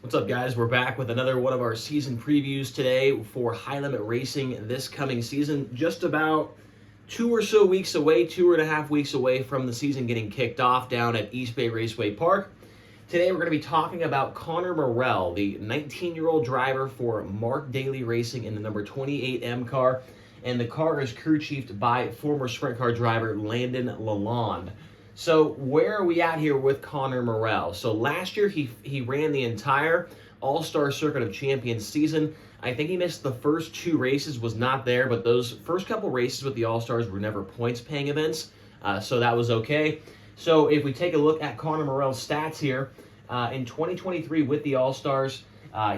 What's up, guys? We're back with another one of our season previews today for High Limit Racing this coming season. Just about 2.5 weeks away from the season getting kicked off down at East Bay Raceway Park. Today we're going to be talking about Connor Morrell, the 19-year-old driver for Marc Dailey Racing in the number 28M car. And the car is crew chiefed by former sprint car driver Landon Lalonde. So where are we at here with Connor Morrell? So last year he ran the entire All-Star Circuit of Champions season. I think he missed the first 2 races, was not there, but those first couple races with the All-Stars were never points-paying events, so that was okay. So if we take a look at Connor Morrell's stats here, in 2023 with the All-Stars,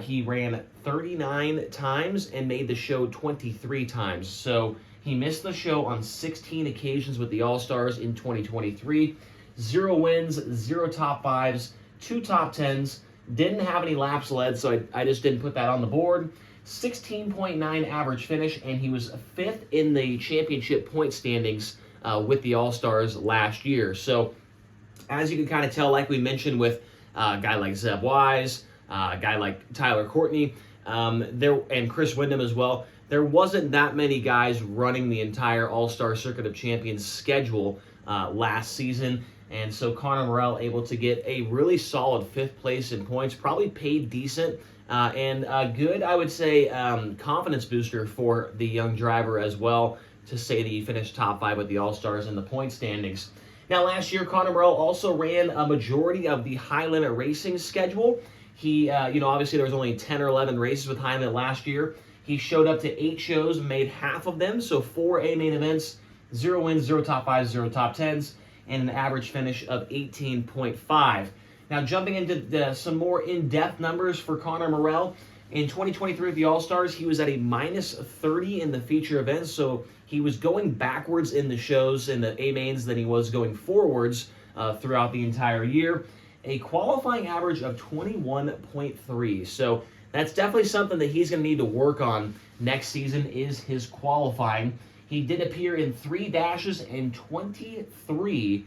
he ran 39 times and made the show 23 times. So he missed the show on 16 occasions with the All-Stars in 2023. 0 wins, 0 top 5s, 2 top 10s. Didn't have any laps led, so I just didn't put that on the board. 16.9 average finish, and he was 5th in the championship point standings with the All-Stars last year. So as you can kind of tell, like we mentioned with a guy like Zeb Wise, a guy like Tyler Courtney, and Chris Windham as well, there wasn't that many guys running the entire All-Star Circuit of Champions schedule last season. And so Connor Morrell able to get a really solid 5th place in points, probably paid decent, and a good, I would say, confidence booster for the young driver as well, to say that he finished top 5 with the All-Stars in the point standings. Now, last year, Connor Morrell also ran a majority of the High Limit Racing schedule. He, obviously there was only 10 or 11 races with High Limit last year. He showed up to 8 shows, made half of them, so 4 A-main events, 0 wins, 0 top 5s, 0 top 10s, and an average finish of 18.5. Now, jumping into some more in-depth numbers for Connor Morrell, in 2023 with the All-Stars, he was at a minus 30 in the feature events, so he was going backwards in the shows in the A-mains than he was going forwards throughout the entire year. A qualifying average of 21.3, so that's definitely something that he's going to need to work on next season, is his qualifying. He did appear in 3 dashes and 23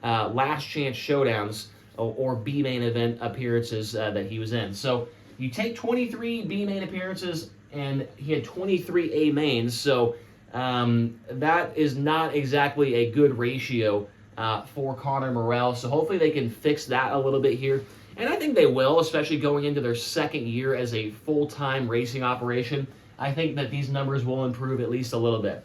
last chance showdowns or B-main event appearances that he was in. So you take 23 B-main appearances and he had 23 A-mains, so that is not exactly a good ratio for Connor Morrell. So hopefully they can fix that a little bit here. And I think they will, especially going into their 2nd year as a full-time racing operation. I think that these numbers will improve at least a little bit.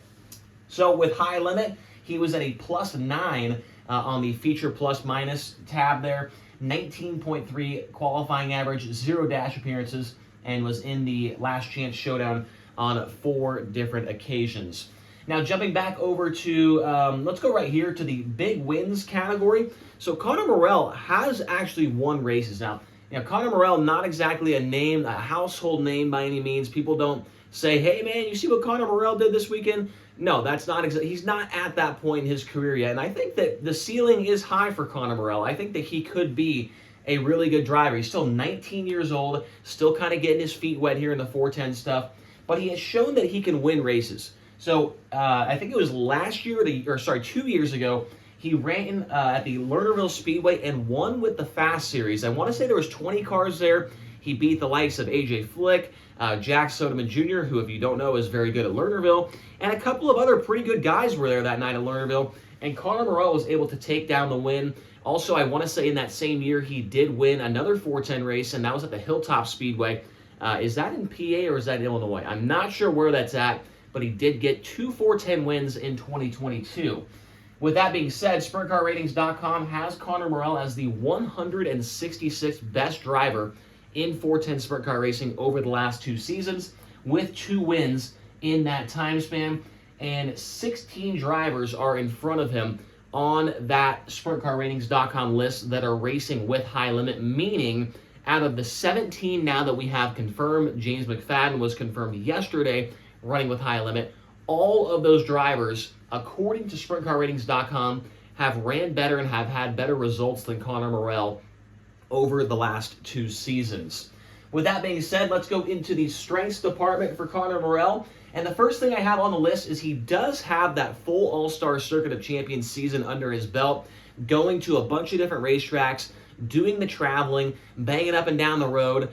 So with High Limit, he was at a +9 on the feature plus-minus tab there. 19.3 qualifying average, 0 dash appearances, and was in the last chance showdown on 4 different occasions. Now, jumping back over to, let's go right here to the big wins category. So Connor Morrell has actually won races. Now, Connor Morrell, not exactly a household name by any means. People don't say, hey, man, you see what Connor Morrell did this weekend? No, that's not he's not at that point in his career yet. And I think that the ceiling is high for Connor Morrell. I think that he could be a really good driver. He's still 19 years old, still kind of getting his feet wet here in the 410 stuff. But he has shown that he can win races. So I think it was 2 years ago, he ran at the Lernerville Speedway and won with the Fast Series. I want to say there was 20 cars there. He beat the likes of AJ Flick, Jack Sodeman Jr., who, if you don't know, is very good at Lernerville, and a couple of other pretty good guys were there that night at Lernerville. And Connor Morrell was able to take down the win. Also, I want to say in that same year, he did win another 410 race, and that was at the Hilltop Speedway. Is that in PA or is that in Illinois? I'm not sure where that's at, but he did get 2 410 wins in 2022. With that being said, SprintCarRatings.com has Connor Morrell as the 166th best driver in 410 sprint car racing over the last 2 seasons, with 2 wins in that time span, and 16 drivers are in front of him on that SprintCarRatings.com list that are racing with High Limit, meaning out of the 17 now that we have confirmed, James McFadden was confirmed yesterday running with High Limit, all of those drivers, according to SprintCarRatings.com, have ran better and have had better results than Connor Morrell over the last 2 seasons. With that being said, let's go into the strengths department for Connor Morrell. And the first thing I have on the list is he does have that full All-Star Circuit of Champions season under his belt, going to a bunch of different racetracks, doing the traveling, banging up and down the road.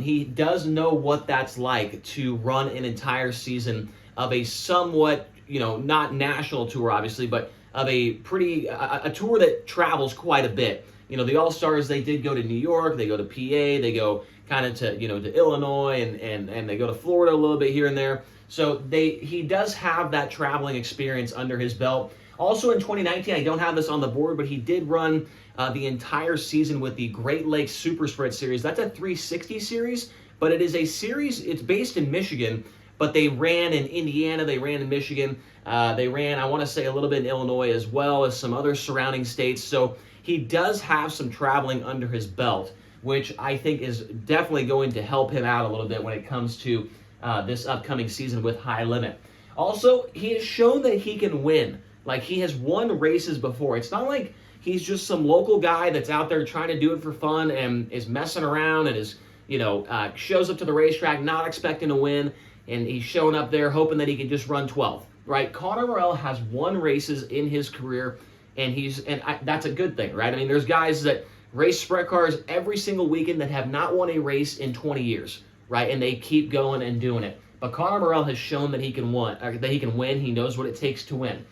He does know what that's like to run an entire season of a somewhat, not national tour, obviously, but of a tour that travels quite a bit. The All-Stars, they did go to New York, they go to PA, they go kind of to, to Illinois, and they go to Florida a little bit here and there. So he does have that traveling experience under his belt. Also in 2019, I don't have this on the board, but he did run the entire season with the Great Lakes Super Spread Series. That's a 360 series, but it is a series, it's based in Michigan, but they ran in Indiana, they ran in Michigan, they ran, I want to say, a little bit in Illinois as well as some other surrounding states. So he does have some traveling under his belt, which I think is definitely going to help him out a little bit when it comes to this upcoming season with High Limit. Also, he has shown that he can win. Like, he has won races before. It's not like he's just some local guy that's out there trying to do it for fun and is messing around and is, shows up to the racetrack not expecting to win, and he's showing up there hoping that he can just run 12th, right? Conor Morrell has won races in his career, and that's a good thing, right? I mean, there's guys that race sprint cars every single weekend that have not won a race in 20 years, right? And they keep going and doing it. But Conor Morrell has shown that he can win. He knows what it takes to win.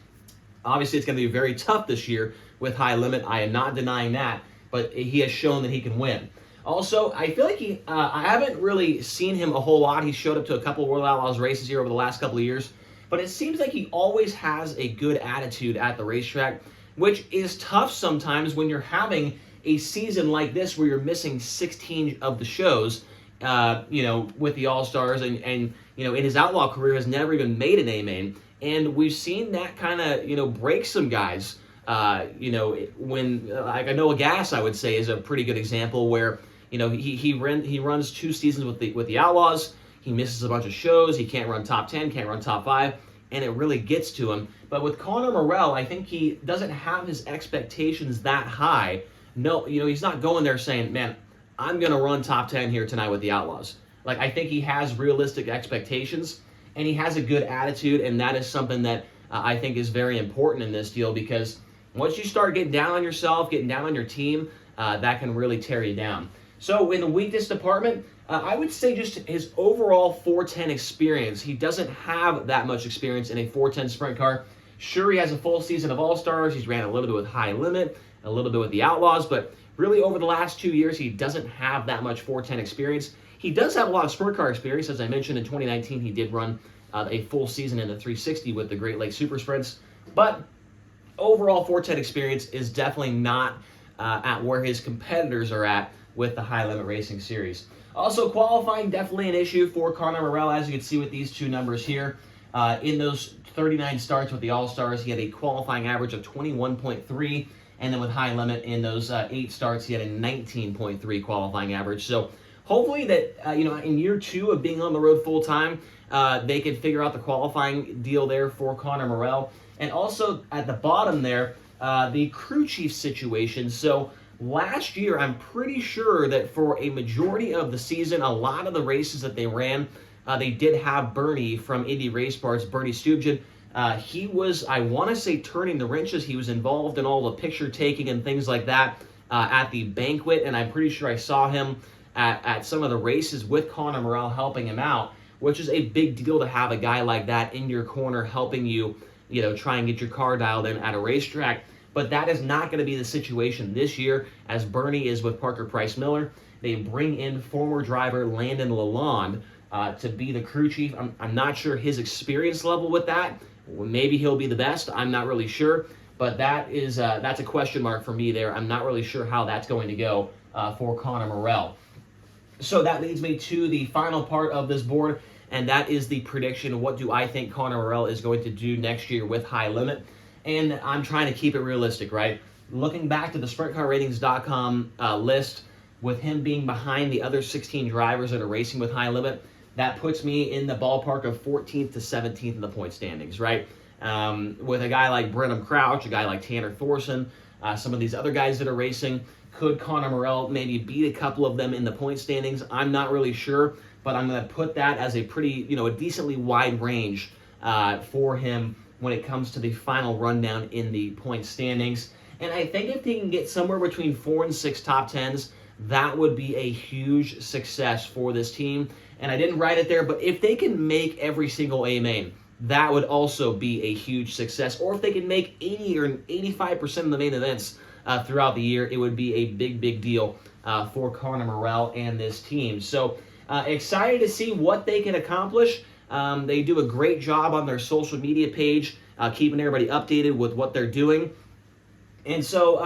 Obviously, it's going to be very tough this year with High Limit. I am not denying that, but he has shown that he can win. Also, I feel like I haven't really seen him a whole lot. He showed up to a couple of World Outlaws races here over the last couple of years, but it seems like he always has a good attitude at the racetrack, which is tough sometimes when you're having a season like this where you're missing 16 of the shows, with the All-Stars, and in his outlaw career has never even made an A-main. And we've seen that kind of, break some guys. When like Noah Gass, I would say, is a pretty good example where, he runs 2 seasons with the Outlaws. He misses a bunch of shows. He can't run top 10, can't run top 5, and it really gets to him. But with Conor Morrell, I think he doesn't have his expectations that high. No, he's not going there saying, man, I'm going to run top 10 here tonight with the Outlaws. Like, I think he has realistic expectations, and he has a good attitude, and that is something that I think is very important in this deal, because once you start getting down on yourself, getting down on your team, that can really tear you down. So in the weakness department, I would say just his overall 410 experience. He doesn't have that much experience in a 410 sprint car. Sure, he has a full season of All-Stars. He's ran a little bit with High Limit, a little bit with the Outlaws, but really over the last 2 years, he doesn't have that much 410 experience. He does have a lot of sprint car experience. As I mentioned, in 2019, he did run a full season in the 360 with the Great Lakes Super Sprints, but overall 410 experience is definitely not at where his competitors are at with the High Limit Racing Series. Also, qualifying, definitely an issue for Conor Morrell, as you can see with these 2 numbers here. In those 39 starts with the All-Stars, he had a qualifying average of 21.3, and then with High Limit in those 8 starts, he had a 19.3 qualifying average. So hopefully that, in year 2 of being on the road full-time, they can figure out the qualifying deal there for Conor Morrell. And also at the bottom there, the crew chief situation. So last year, I'm pretty sure that for a majority of the season, a lot of the races that they ran, they did have Bernie from Indy Race Parts, Bernie Stubjan. He was, I want to say, turning the wrenches. He was involved in all the picture taking and things like that at the banquet, and I'm pretty sure I saw him at some of the races with Conor Morrell helping him out, which is a big deal to have a guy like that in your corner helping you, try and get your car dialed in at a racetrack. But that is not going to be the situation this year, as Bernie is with Parker Price Miller. They bring in former driver Landon Lalonde to be the crew chief. I'm not sure his experience level with that. Maybe he'll be the best. I'm not really sure. But that's a question mark for me there. I'm not really sure how that's going to go for Conor Morrell. So that leads me to the final part of this board, and that is the prediction. What do I think Conor Morrell is going to do next year with High Limit? And I'm trying to keep it realistic, right? Looking back to the SprintCarRatings.com list, with him being behind the other 16 drivers that are racing with High Limit, that puts me in the ballpark of 14th to 17th in the point standings, right? With a guy like Brenham Crouch, a guy like Tanner Thorson, some of these other guys that are racing, could Conor Morrell maybe beat a couple of them in the point standings? I'm not really sure, but I'm going to put that as a pretty, a decently wide range for him when it comes to the final rundown in the point standings. And I think if they can get somewhere between 4 and 6 top 10s, that would be a huge success for this team. And I didn't write it there, but if they can make every single A main, that would also be a huge success. Or if they can make 80 or 85% of the main events throughout the year, it would be a big, big deal for Conor Morrell and this team. So excited to see what they can accomplish. They do a great job on their social media page, keeping everybody updated with what they're doing. And so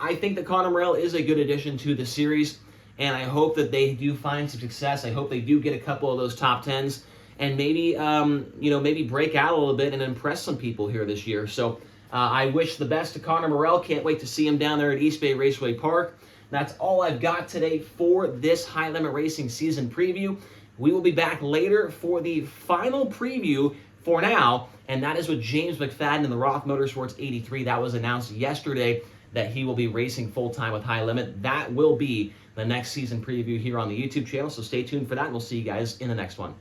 I think that Conor Morrell is a good addition to the series, and I hope that they do find some success. I hope they do get a couple of those top 10s, and maybe maybe break out a little bit and impress some people here this year. So I wish the best to Conor Morrell. Can't wait to see him down there at East Bay Raceway Park. That's all I've got today for this High Limit Racing season preview. We will be back later for the final preview for now, and that is with James McFadden in the Roth Motorsports 83. That was announced yesterday that he will be racing full-time with High Limit. That will be the next season preview here on the YouTube channel, so stay tuned for that, and we'll see you guys in the next one.